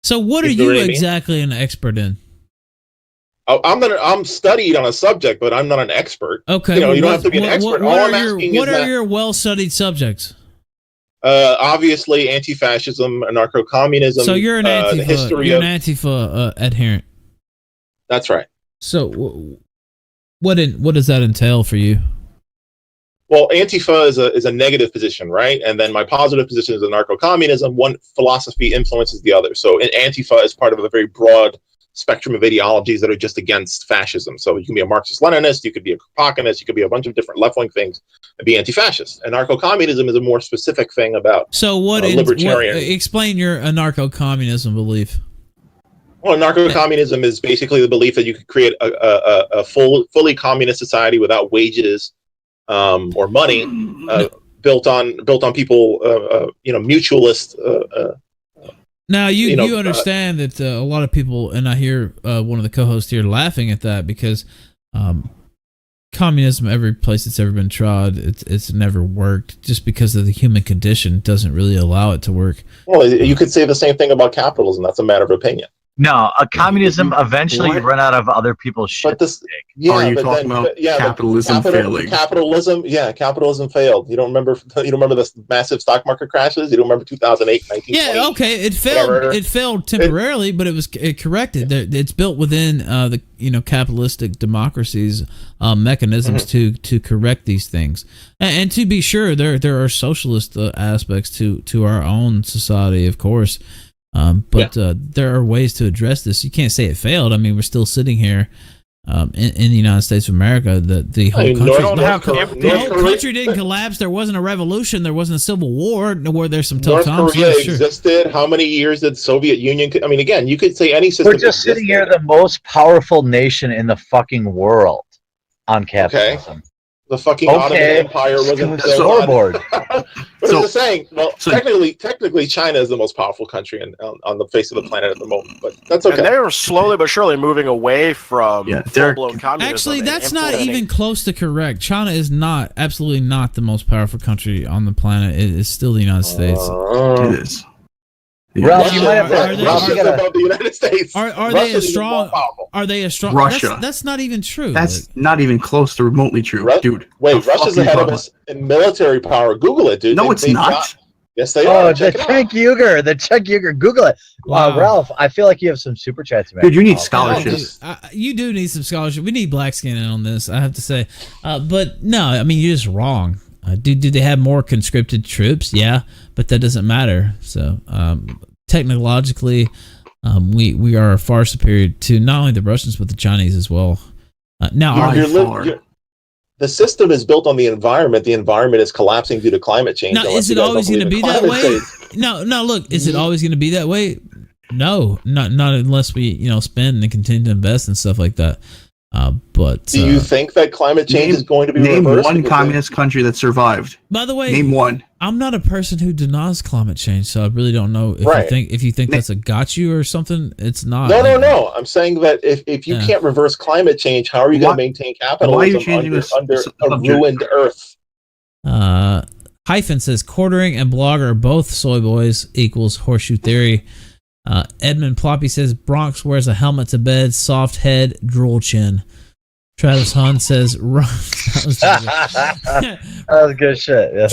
So what are you exactly an expert in? I'm studied on a subject, but I'm not an expert. Okay, you don't have to be an expert. What are your well-studied subjects? Obviously, anti-fascism, anarcho-communism. So you're an Antifa adherent. That's right. So what does that entail for you? Well, Antifa is a negative position, right? And then my positive position is anarcho-communism. One philosophy influences the other. So Antifa is part of a very broad spectrum of ideologies that are just against fascism. So you can be a Marxist-Leninist, you could be a Kropotkinist, you could be a bunch of different left-wing things and be anti-fascist. Anarcho-communism is a more specific thing about libertarian. Explain your anarcho-communism belief. Well, anarcho-communism is basically the belief that you could create a fully communist society without wages or money, built on people, mutualist. Now you understand that a lot of people, and I hear one of the co-hosts here laughing at that because communism, every place it's ever been tried, it's never worked just because of the human condition doesn't really allow it to work. Well, you could say the same thing about capitalism. That's a matter of opinion. No, a communism eventually you run out of other people's shit. But are you talking about capitalism failing? Capitalism failed. You don't remember the massive stock market crashes? You don't remember 2008, 1920? Yeah, okay, it failed. It failed temporarily, but it corrected. It's built within the capitalistic democracies mechanisms to correct these things. And to be sure, there are socialist aspects to our own society, of course. But there are ways to address this. You can't say it failed. I mean, we're still sitting here in the United States of America. The whole country didn't collapse. There wasn't a revolution. There wasn't a civil war. Where there's some tough times. North Korea existed. How many years did Soviet Union? I mean, again, you could say any system. We're just sitting here, the most powerful nation in the fucking world on capitalism. Okay. The fucking Ottoman Empire wasn't the scoreboard. What is it saying? Well, technically, China is the most powerful country on the face of the planet at the moment, but that's okay. And they were slowly but surely moving away from full-blown communism. Actually, that's not even close to correct. China is absolutely not the most powerful country on the planet. It is still the United States. It is. Ralph, you might have Russia's above the United States. Are they as strong? Are they as strong? Russia. That's not even true. That's not even close to remotely true, dude. Wait, Russia's ahead of us in military power. Google it, dude. No, it's not. Yes, they are. The Czech Uyghur. Google it. Wow. Ralph, I feel like you have some super chats. Dude, you need scholarships. You do need some scholarship. We need black skin on this, I have to say. But no, I mean, you're just wrong. Do they have more conscripted troops? Yeah, but that doesn't matter. So technologically, we are far superior to not only the Russians but the Chinese as well. The system is built on the environment. The environment is collapsing due to climate change. Now, is it always going to be that way? No. Look, is it always going to be that way? No, not unless we spend and continue to invest and stuff like that. But do you think that climate change is going to be reversed? Name one communist country that survived. By the way, name one. I'm not a person who denies climate change, so I really don't know if you think that's a got you or something. It's not. No. I'm saying that if you can't reverse climate change, how are you going to maintain capitalism under a ruined Earth? Hyphen says quartering and blogger are both soy boys equals horseshoe theory. Edmund Ploppy says Bronx wears a helmet to bed, soft head, drool chin. Travis Hahn says that was good shit. Yeah.